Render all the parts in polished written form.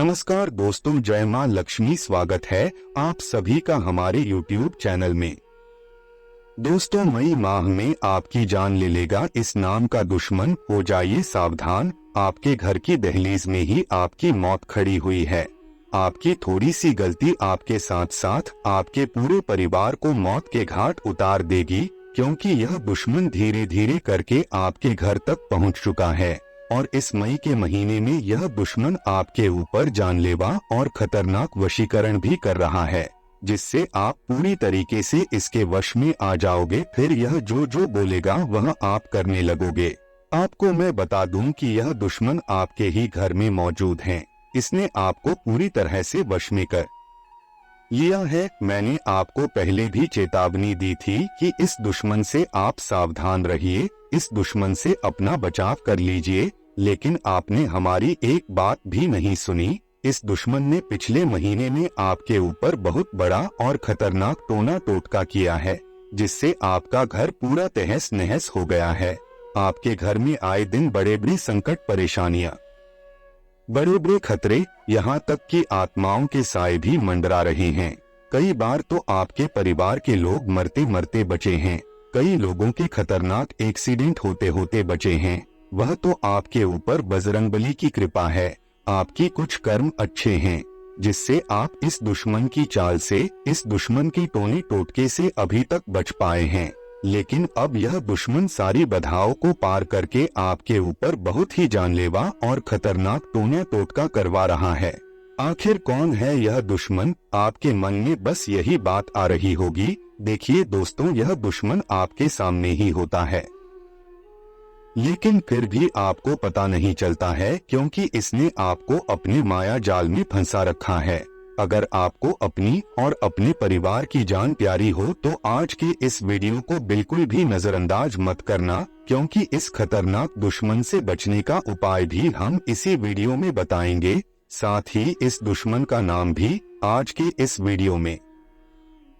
नमस्कार दोस्तों, जय मां लक्ष्मी। स्वागत है आप सभी का हमारे YouTube चैनल में। दोस्तों, मई माह में आपकी जान ले लेगा इस नाम का दुश्मन। हो जाइए सावधान, आपके घर की दहलीज में ही आपकी मौत खड़ी हुई है। आपकी थोड़ी सी गलती आपके साथ साथ आपके पूरे परिवार को मौत के घाट उतार देगी, क्योंकि यह दुश्मन धीरे धीरे करके आपके घर तक पहुंच चुका है। और इस मई के महीने में यह दुश्मन आपके ऊपर जानलेवा और खतरनाक वशीकरण भी कर रहा है, जिससे आप पूरी तरीके से इसके वश में आ जाओगे। फिर यह जो जो बोलेगा वह आप करने लगोगे। आपको मैं बता दूं कि यह दुश्मन आपके ही घर में मौजूद है। इसने आपको पूरी तरह से वश में कर लिया है। मैंने आपको पहले भी चेतावनी दी थी कि इस दुश्मन से आप सावधान रहिए, इस दुश्मन से अपना बचाव कर लीजिए, लेकिन आपने हमारी एक बात भी नहीं सुनी। इस दुश्मन ने पिछले महीने में आपके ऊपर बहुत बड़ा और खतरनाक टोना टोटका किया है, जिससे आपका घर पूरा तहस नहस हो गया है। आपके घर में आए दिन बड़े बड़े संकट, परेशानियां, बड़े बड़े खतरे, यहाँ तक कि आत्माओं के साए भी मंडरा रहे हैं। कई बार तो आपके परिवार के लोग मरते मरते बचे हैं। कई लोगों के खतरनाक एक्सीडेंट होते होते बचे हैं। वह तो आपके ऊपर बजरंगबली की कृपा है। आपकी कुछ कर्म अच्छे हैं, जिससे आप इस दुश्मन की चाल से, इस दुश्मन की टोने टोटके से अभी तक बच पाए हैं। लेकिन अब यह दुश्मन सारी बाधाओं को पार करके आपके ऊपर बहुत ही जानलेवा और खतरनाक टोना टोटका करवा रहा है। आखिर कौन है यह दुश्मन? आपके मन में बस यही बात आ रही होगी। देखिए दोस्तों, यह दुश्मन आपके सामने ही होता है, लेकिन फिर भी आपको पता नहीं चलता है, क्योंकि इसने आपको अपने माया जाल में फंसा रखा है। अगर आपको अपनी और अपने परिवार की जान प्यारी हो तो आज के इस वीडियो को बिल्कुल भी नजरअंदाज मत करना, क्योंकि इस खतरनाक दुश्मन से बचने का उपाय भी हम इसी वीडियो में बताएंगे। साथ ही इस दुश्मन का नाम भी आज के इस वीडियो में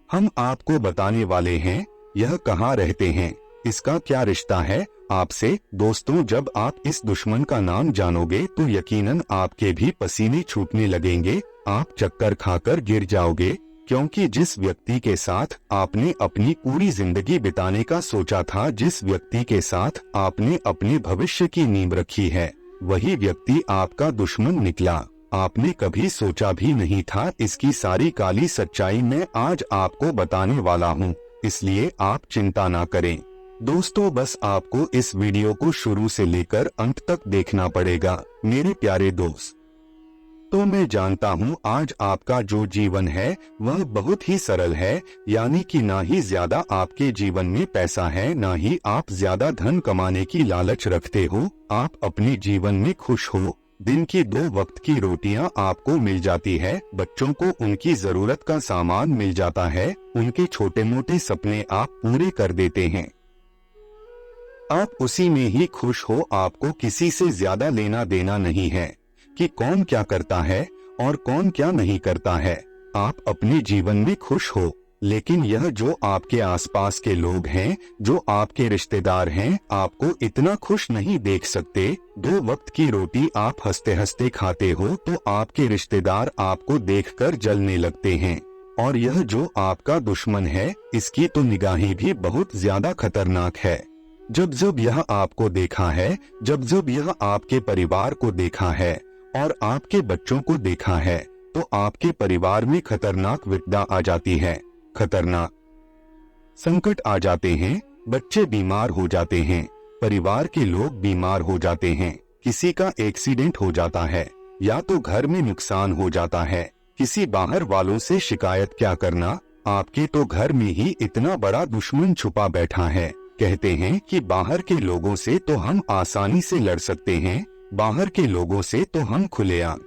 हम आपको बताने वाले हैं। यह कहाँ रहते हैं, इसका क्या रिश्ता है आपसे? दोस्तों, जब आप इस दुश्मन का नाम जानोगे तो यकीनन आपके भी पसीने छूटने लगेंगे। आप चक्कर खाकर गिर जाओगे, क्योंकि जिस व्यक्ति के साथ आपने अपनी पूरी जिंदगी बिताने का सोचा था, जिस व्यक्ति के साथ आपने अपने भविष्य की नींव रखी है, वही व्यक्ति आपका दुश्मन निकला। आपने कभी सोचा भी नहीं था। इसकी सारी काली सच्चाई मैं आज आपको बताने वाला हूँ, इसलिए आप चिंता ना करें। दोस्तों, बस आपको इस वीडियो को शुरू से लेकर अंत तक देखना पड़ेगा मेरे प्यारे दोस्त। तो मैं जानता हूँ आज आपका जो जीवन है वह बहुत ही सरल है, यानी कि ना ही ज्यादा आपके जीवन में पैसा है, ना ही आप ज्यादा धन कमाने की लालच रखते हो। आप अपने जीवन में खुश हो। दिन की 2 वक्त की रोटियां आपको मिल जाती है, बच्चों को उनकी जरूरत का सामान मिल जाता है, उनके छोटे मोटे सपने आप पूरे कर देते हैं। आप उसी में ही खुश हो। आपको किसी से ज्यादा लेना देना नहीं है कि कौन क्या करता है और कौन क्या नहीं करता है। आप अपने जीवन में खुश हो। लेकिन यह जो आपके आसपास के लोग हैं, जो आपके रिश्तेदार हैं, आपको इतना खुश नहीं देख सकते। 2 वक्त की रोटी आप हंसते हंसते खाते हो तो आपके रिश्तेदार आपको देखकर जलने लगते हैं। और यह जो आपका दुश्मन है, इसकी तो निगाहें भी बहुत ज्यादा खतरनाक है। जब जब यह आपको देखा है, जब जब यह आपके परिवार को देखा है और आपके बच्चों को देखा है, तो आपके परिवार में खतरनाक विपदा आ जाती है, खतरनाक संकट आ जाते हैं। बच्चे बीमार हो जाते हैं, परिवार के लोग बीमार हो जाते हैं, किसी का एक्सीडेंट हो जाता है, या तो घर में नुकसान हो जाता है। किसी बाहर वालों से शिकायत क्या करना, आपके तो घर में ही इतना बड़ा दुश्मन छुपा बैठा है। कहते हैं कि बाहर के लोगों से तो हम आसानी से लड़ सकते हैं, बाहर के लोगों से तो हम खुलेआम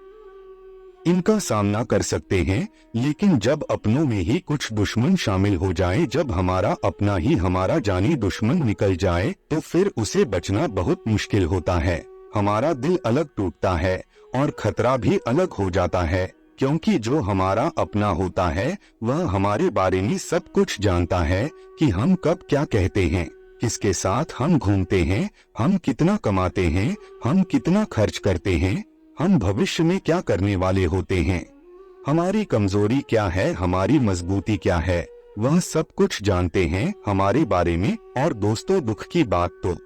इनका सामना कर सकते हैं, लेकिन जब अपनों में ही कुछ दुश्मन शामिल हो जाए, जब हमारा अपना ही हमारा जानी दुश्मन निकल जाए, तो फिर उसे बचना बहुत मुश्किल होता है। हमारा दिल अलग टूटता है और खतरा भी अलग हो जाता है, क्योंकि जो हमारा अपना होता है वह हमारे बारे में सब कुछ जानता है कि हम कब क्या कहते हैं, किसके साथ हम घूमते हैं, हम कितना कमाते हैं, हम कितना खर्च करते हैं, हम भविष्य में क्या करने वाले होते हैं, हमारी कमजोरी क्या है, हमारी मजबूती क्या है, वह सब कुछ जानते हैं हमारे बारे में। और दोस्तों, दुख की बात तो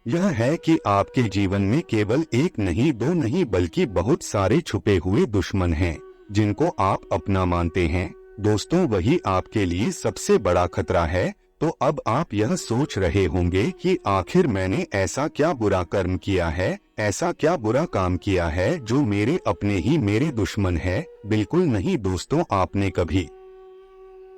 यह है कि आपके जीवन में केवल एक नहीं, दो नहीं, बल्कि बहुत सारे छुपे हुए दुश्मन हैं जिनको आप अपना मानते हैं। दोस्तों, वही आपके लिए सबसे बड़ा खतरा है। तो अब आप यह सोच रहे होंगे कि आखिर मैंने ऐसा क्या बुरा कर्म किया है, ऐसा क्या बुरा काम किया है जो मेरे अपने ही मेरे दुश्मन है। बिल्कुल नहीं दोस्तों, आपने कभी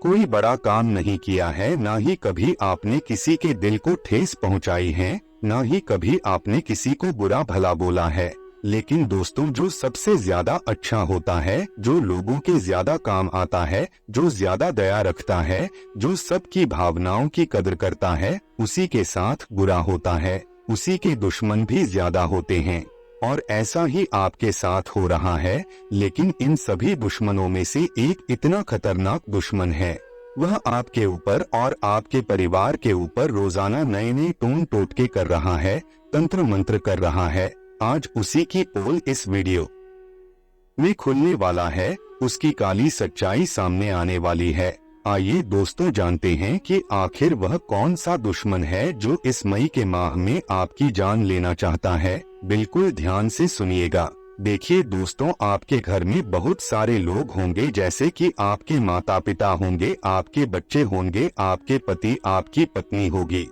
कोई बड़ा काम नहीं किया है, ना ही कभी आपने किसी के दिल को ठेस पहुंचाई है, ना ही कभी आपने किसी को बुरा भला बोला है। लेकिन दोस्तों, जो सबसे ज्यादा अच्छा होता है, जो लोगों के ज्यादा काम आता है, जो ज्यादा दया रखता है, जो सबकी भावनाओं की कदर करता है, उसी के साथ बुरा होता है, उसी के दुश्मन भी ज्यादा होते हैं। और ऐसा ही आपके साथ हो रहा है। लेकिन इन सभी दुश्मनों में से एक इतना खतरनाक दुश्मन है, वह आपके ऊपर और आपके परिवार के ऊपर रोजाना नए नए टोन टोटके कर रहा है, तंत्र मंत्र कर रहा है। आज उसी की पोल इस वीडियो में खुलने वाला है, उसकी काली सच्चाई सामने आने वाली है। आइए दोस्तों, जानते हैं कि आखिर वह कौन सा दुश्मन है जो इस मई के माह में आपकी जान लेना चाहता है। बिल्कुल ध्यान से सुनिएगा। देखिए दोस्तों, आपके घर में बहुत सारे लोग होंगे, जैसे कि आपके माता पिता होंगे, आपके बच्चे होंगे, आपके पति, आपकी पत्नी होगी।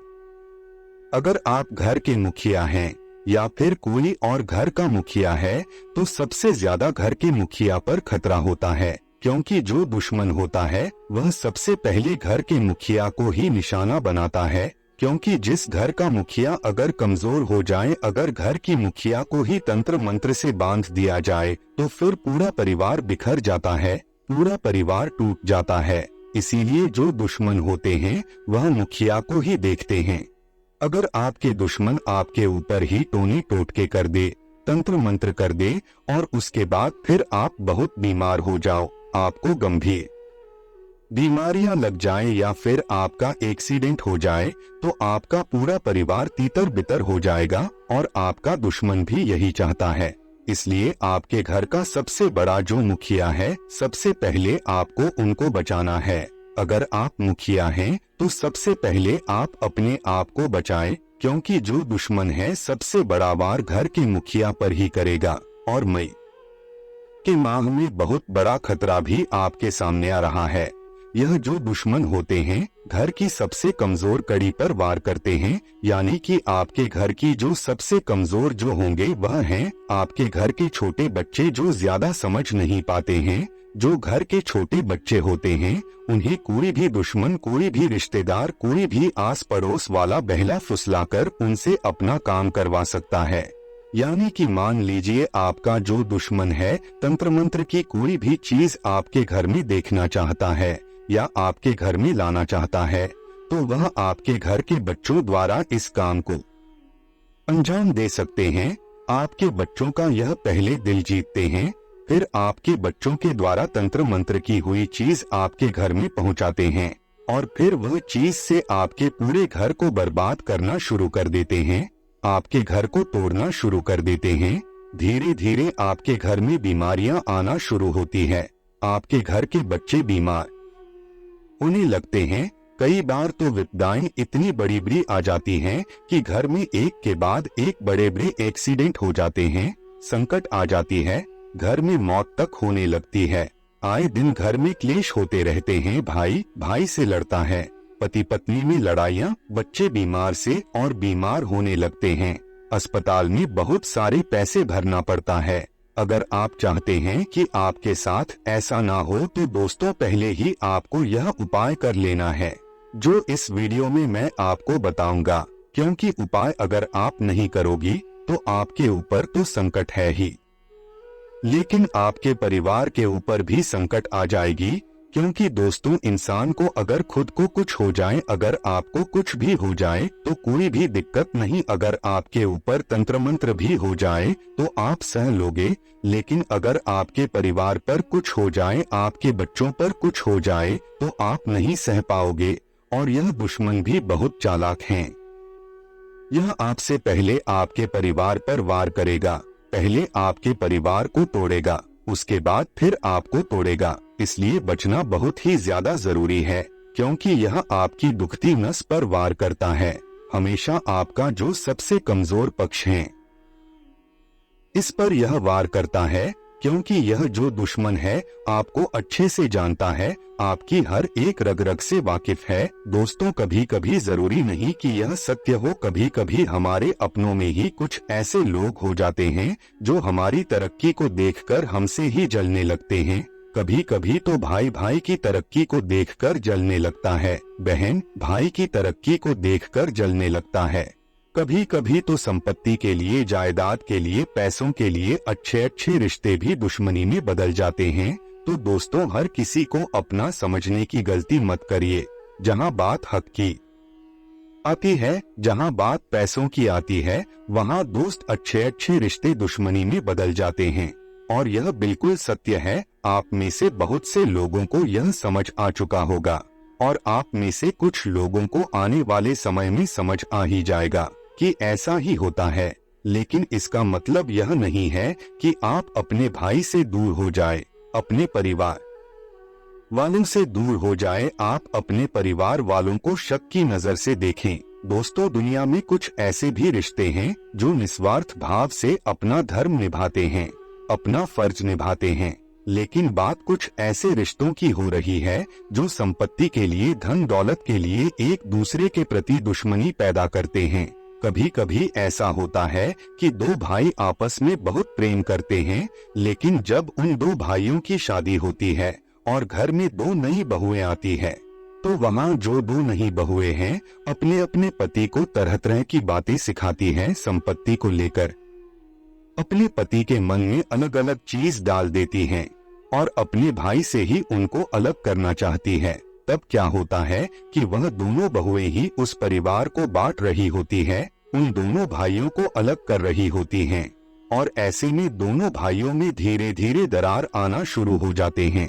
अगर आप घर के मुखिया हैं या फिर कोई और घर का मुखिया है, तो सबसे ज्यादा घर के मुखिया पर खतरा होता है, क्योंकि जो दुश्मन होता है वह सबसे पहले घर के मुखिया को ही निशाना बनाता है। क्योंकि जिस घर का मुखिया अगर कमजोर हो जाए, अगर घर की मुखिया को ही तंत्र मंत्र से बांध दिया जाए, तो फिर पूरा परिवार बिखर जाता है, पूरा परिवार टूट जाता है। इसीलिए जो दुश्मन होते हैं वह मुखिया को ही देखते हैं। अगर आपके दुश्मन आपके ऊपर ही टोने टोटके कर दे, तंत्र मंत्र कर दे, और उसके बाद फिर आप बहुत बीमार हो जाओ, आपको गंभीर बीमारियां लग जाए या फिर आपका एक्सीडेंट हो जाए, तो आपका पूरा परिवार तीतर बितर हो जाएगा। और आपका दुश्मन भी यही चाहता है। इसलिए आपके घर का सबसे बड़ा जो मुखिया है, सबसे पहले आपको उनको बचाना है। अगर आप मुखिया हैं तो सबसे पहले आप अपने आप को बचाएं, क्योंकि जो दुश्मन है सबसे बड़ा वार घर के मुखिया पर ही करेगा। और मई के माह में बहुत बड़ा खतरा भी आपके सामने आ रहा है। यह जो दुश्मन होते हैं घर की सबसे कमजोर कड़ी पर वार करते हैं, यानी कि आपके घर की जो सबसे कमजोर जो होंगे वह हैं आपके घर के छोटे बच्चे, जो ज्यादा समझ नहीं पाते हैं। जो घर के छोटे बच्चे होते हैं उन्हें कोई भी दुश्मन, कोई भी रिश्तेदार, कोई भी आस पड़ोस वाला बहला फुसलाकर उनसे अपना काम करवा सकता है। यानी कि मान लीजिए आपका जो दुश्मन है तंत्र मंत्र की कोई भी चीज आपके घर में देखना चाहता है या आपके घर में लाना चाहता है, तो वह आपके घर के बच्चों द्वारा इस काम को अंजाम दे सकते हैं। आपके बच्चों का यह पहले दिल जीतते हैं, फिर आपके बच्चों के द्वारा तंत्र मंत्र की हुई चीज आपके घर में पहुंचाते हैं, और फिर वह चीज से आपके पूरे घर को बर्बाद करना शुरू कर देते हैं, आपके घर को तोड़ना शुरू कर देते हैं। धीरे धीरे आपके घर में बीमारियां आना शुरू होती है, आपके घर के बच्चे बीमार होने लगते हैं। कई बार तो विपदाएं इतनी बड़ी बड़ी आ जाती हैं कि घर में एक के बाद एक बड़े बड़े एक्सीडेंट हो जाते हैं, संकट आ जाती है, घर में मौत तक होने लगती है। आए दिन घर में क्लेश होते रहते हैं, भाई भाई से लड़ता है, पति पत्नी में लड़ाइयाँ, बच्चे बीमार से और बीमार होने लगते हैं, अस्पताल में बहुत सारे पैसे भरना पड़ता है। अगर आप चाहते हैं कि आपके साथ ऐसा ना हो, तो दोस्तों पहले ही आपको यह उपाय कर लेना है जो इस वीडियो में मैं आपको बताऊंगा, क्योंकि उपाय अगर आप नहीं करोगी तो आपके ऊपर तो संकट है ही, लेकिन आपके परिवार के ऊपर भी संकट आ जाएगी। क्योंकि दोस्तों, इंसान को अगर खुद को कुछ हो जाए, अगर आपको कुछ भी हो जाए तो कोई भी दिक्कत नहीं। अगर आपके ऊपर तंत्र मंत्र भी हो जाए तो आप सह लोगे, लेकिन अगर आपके परिवार पर कुछ हो जाए, आपके बच्चों पर कुछ हो जाए, तो आप नहीं सह पाओगे। और यह दुश्मन भी बहुत चालाक हैं, यह आपसे पहले आपके परिवार पर वार करेगा, पहले आपके परिवार को तोड़ेगा, उसके बाद फिर आपको तोड़ेगा। इसलिए बचना बहुत ही ज्यादा जरूरी है, क्योंकि यह आपकी दुखती नस पर वार करता है, हमेशा आपका जो सबसे कमजोर पक्ष है इस पर यह वार करता है, क्योंकि यह जो दुश्मन है आपको अच्छे से जानता है, आपकी हर एक रग रग से वाकिफ है। दोस्तों, कभी कभी जरूरी नहीं कि यह सत्य हो, कभी कभी हमारे अपनों में ही कुछ ऐसे लोग हो जाते हैं जो हमारी तरक्की को देखकर हमसे ही जलने लगते हैं। कभी कभी तो भाई भाई की तरक्की को देखकर जलने लगता है, बहन भाई की तरक्की को देखकर जलने लगता है। कभी कभी तो संपत्ति के लिए, जायदाद के लिए, पैसों के लिए अच्छे अच्छे रिश्ते भी दुश्मनी में बदल जाते हैं। तो दोस्तों, हर किसी को अपना समझने की गलती मत करिए। जहां बात हक की आती है, जहां बात पैसों की आती है, वहां दोस्त अच्छे अच्छे रिश्ते दुश्मनी में बदल जाते हैं। और यह बिल्कुल सत्य है। आप में से बहुत से लोगों को यह समझ आ चुका होगा, और आप में से कुछ लोगों को आने वाले समय में समझ आ ही जाएगा कि ऐसा ही होता है। लेकिन इसका मतलब यह नहीं है कि आप अपने भाई से दूर हो जाए, अपने परिवार वालों से दूर हो जाए। आप अपने परिवार वालों को शक की नजर से देखें। दोस्तों, दुनिया में कुछ ऐसे भी रिश्ते हैं जो निस्वार्थ भाव से अपना धर्म निभाते हैं, अपना फर्ज निभाते हैं। लेकिन बात कुछ ऐसे रिश्तों की हो रही है जो संपत्ति के लिए, धन दौलत के लिए एक दूसरे के प्रति दुश्मनी पैदा करते हैं। कभी कभी ऐसा होता है कि दो भाई आपस में बहुत प्रेम करते हैं, लेकिन जब उन दो भाइयों की शादी होती है और घर में दो नई बहुएं आती है, तो वहाँ जो दो नई बहुएं हैं अपने अपने पति को तरह तरह की बातें सिखाती हैं संपत्ति को लेकर। अपने पति के मन में अलग अलग चीज डाल देती हैं और अपने भाई से ही उनको अलग करना चाहती है। तब क्या होता है कि वह दोनों बहुएं ही उस परिवार को बांट रही होती है, उन दोनों भाइयों को अलग कर रही होती हैं, और ऐसे में दोनों भाइयों में धीरे धीरे दरार आना शुरू हो जाते हैं।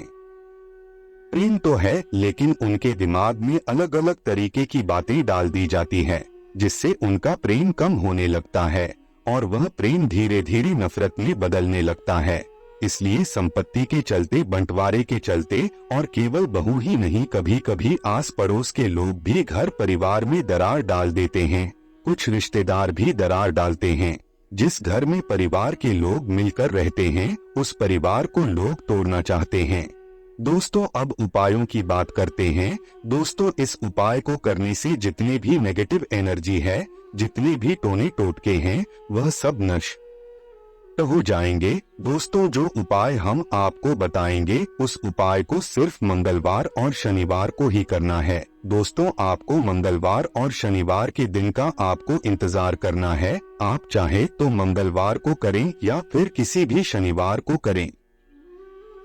प्रेम तो है, लेकिन उनके दिमाग में अलग अलग तरीके की बातें डाल दी जाती है, जिससे उनका प्रेम कम होने लगता है और वह प्रेम धीरे धीरे नफरत में बदलने लगता है। इसलिए संपत्ति के चलते, बंटवारे के चलते, और केवल बहू ही नहीं, कभी कभी आस पड़ोस के लोग भी घर परिवार में दरार डाल देते हैं। कुछ रिश्तेदार भी दरार डालते हैं। जिस घर में परिवार के लोग मिलकर रहते हैं, उस परिवार को लोग तोड़ना चाहते हैं। दोस्तों, अब उपायों की बात करते हैं। दोस्तों, इस उपाय को करने से जितने भी नेगेटिव एनर्जी है, जितने भी टोने टोटके हैं, वह सब नष्ट हो जाएंगे। दोस्तों, जो उपाय हम आपको बताएंगे, उस उपाय को सिर्फ मंगलवार और शनिवार को ही करना है। दोस्तों, आपको मंगलवार और शनिवार के दिन का आपको इंतजार करना है। आप चाहे तो मंगलवार को करें या फिर किसी भी शनिवार को करें।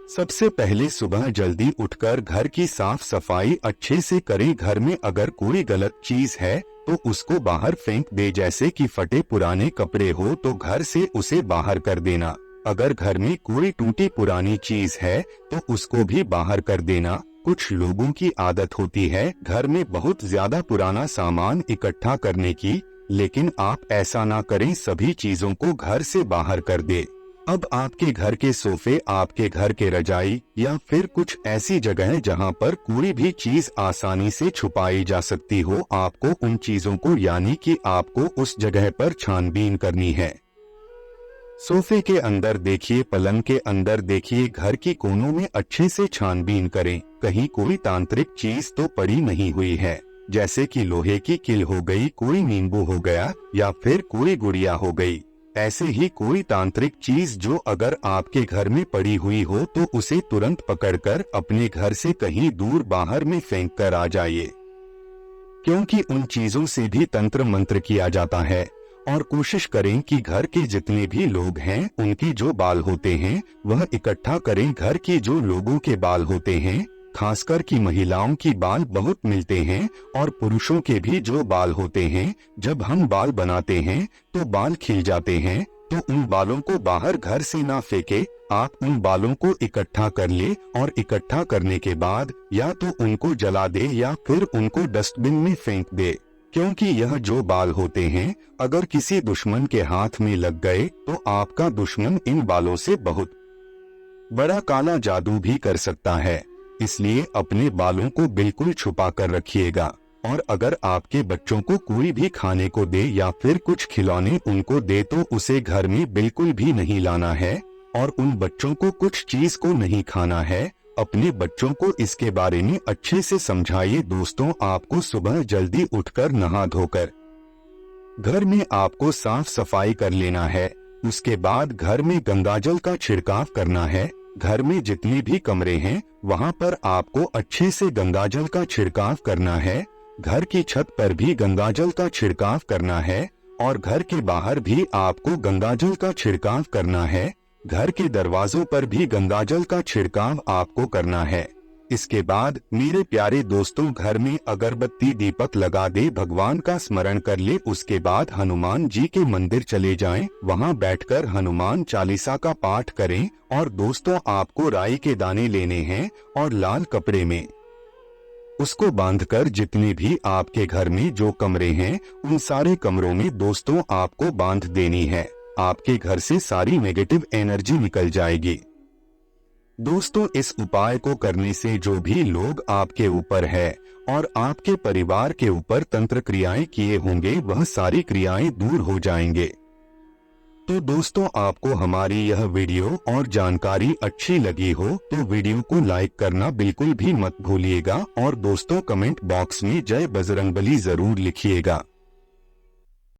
सबसे पहले सुबह जल्दी उठकर घर की साफ सफाई अच्छे से करें। घर में अगर कोई गलत चीज है तो उसको बाहर फेंक दे, जैसे कि फटे पुराने कपड़े हो तो घर से उसे बाहर कर देना। अगर घर में कोई टूटी पुरानी चीज है तो उसको भी बाहर कर देना। कुछ लोगों की आदत होती है घर में बहुत ज्यादा पुराना सामान इकट्ठा करने की, लेकिन आप ऐसा ना करें, सभी चीजों को घर से बाहर कर दे। अब आपके घर के सोफे, आपके घर के रजाई या फिर कुछ ऐसी जगह है जहां पर कोई भी चीज आसानी से छुपाई जा सकती हो, आपको उन चीजों को, यानी कि आपको उस जगह पर छानबीन करनी है। सोफे के अंदर देखिए, पलंग के अंदर देखिए, घर की कोनों में अच्छे से छानबीन करें। कहीं कोई तांत्रिक चीज तो पड़ी नहीं हुई है, जैसे कि लोहे की किल हो गई, कोई नींबू हो गया या फिर कोई गुड़िया हो गई। ऐसे ही कोई तांत्रिक चीज जो अगर आपके घर में पड़ी हुई हो तो उसे तुरंत पकड़कर अपने घर से कहीं दूर बाहर में फेंक कर आ जाइए, क्योंकि उन चीजों से भी तंत्र मंत्र किया जाता है। और कोशिश करें कि घर के जितने भी लोग हैं उनके जो बाल होते हैं वह इकट्ठा करें। घर की जो लोगों के बाल होते हैं, खासकर की महिलाओं की बाल बहुत मिलते हैं, और पुरुषों के भी जो बाल होते हैं, जब हम बाल बनाते हैं तो बाल खिल जाते हैं, तो उन बालों को बाहर घर से ना फेंके, आप उन बालों को इकट्ठा कर ले और इकट्ठा करने के बाद या तो उनको जला दे या फिर उनको डस्टबिन में फेंक दे, क्योंकि यह जो बाल होते हैं अगर किसी दुश्मन के हाथ में लग गए तो आपका दुश्मन इन बालों से बहुत बड़ा काला जादू भी कर सकता है। इसलिए अपने बालों को बिल्कुल छुपा कर रखिएगा। और अगर आपके बच्चों को कोई भी खाने को दे या फिर कुछ खिलौने उनको दे तो उसे घर में बिल्कुल भी नहीं लाना है और उन बच्चों को कुछ चीज को नहीं खाना है। अपने बच्चों को इसके बारे में अच्छे से समझाइए। दोस्तों, आपको सुबह जल्दी उठकर नहा धोकर घर में आपको साफ सफाई कर लेना है। उसके बाद घर में गंगाजल का छिड़काव करना है। घर में जितने भी कमरे हैं वहां पर आपको अच्छे से गंगाजल का छिड़काव करना है। घर की छत पर भी गंगाजल का छिड़काव करना है और घर के बाहर भी आपको गंगाजल का छिड़काव करना है। घर के दरवाजों पर भी गंगाजल का छिड़काव आपको करना है। इसके बाद मेरे प्यारे दोस्तों, घर में अगरबत्ती दीपक लगा दे, भगवान का स्मरण कर ले। उसके बाद हनुमान जी के मंदिर चले जाएं, वहां बैठकर हनुमान चालीसा का पाठ करें। और दोस्तों, आपको राई के दाने लेने हैं और लाल कपड़े में उसको बांधकर जितने भी आपके घर में जो कमरे हैं उन सारे कमरों में दोस्तों आपको बांध देनी है। आपके घर से सारी नेगेटिव एनर्जी निकल जाएगी। दोस्तों, इस उपाय को करने से जो भी लोग आपके ऊपर है और आपके परिवार के ऊपर तंत्र क्रियाएं किए होंगे वह सारी क्रियाएं दूर हो जाएंगे। तो दोस्तों, आपको हमारी यह वीडियो और जानकारी अच्छी लगी हो तो वीडियो को लाइक करना बिल्कुल भी मत भूलिएगा और दोस्तों कमेंट बॉक्स में जय बजरंगबली जरूर लिखिएगा।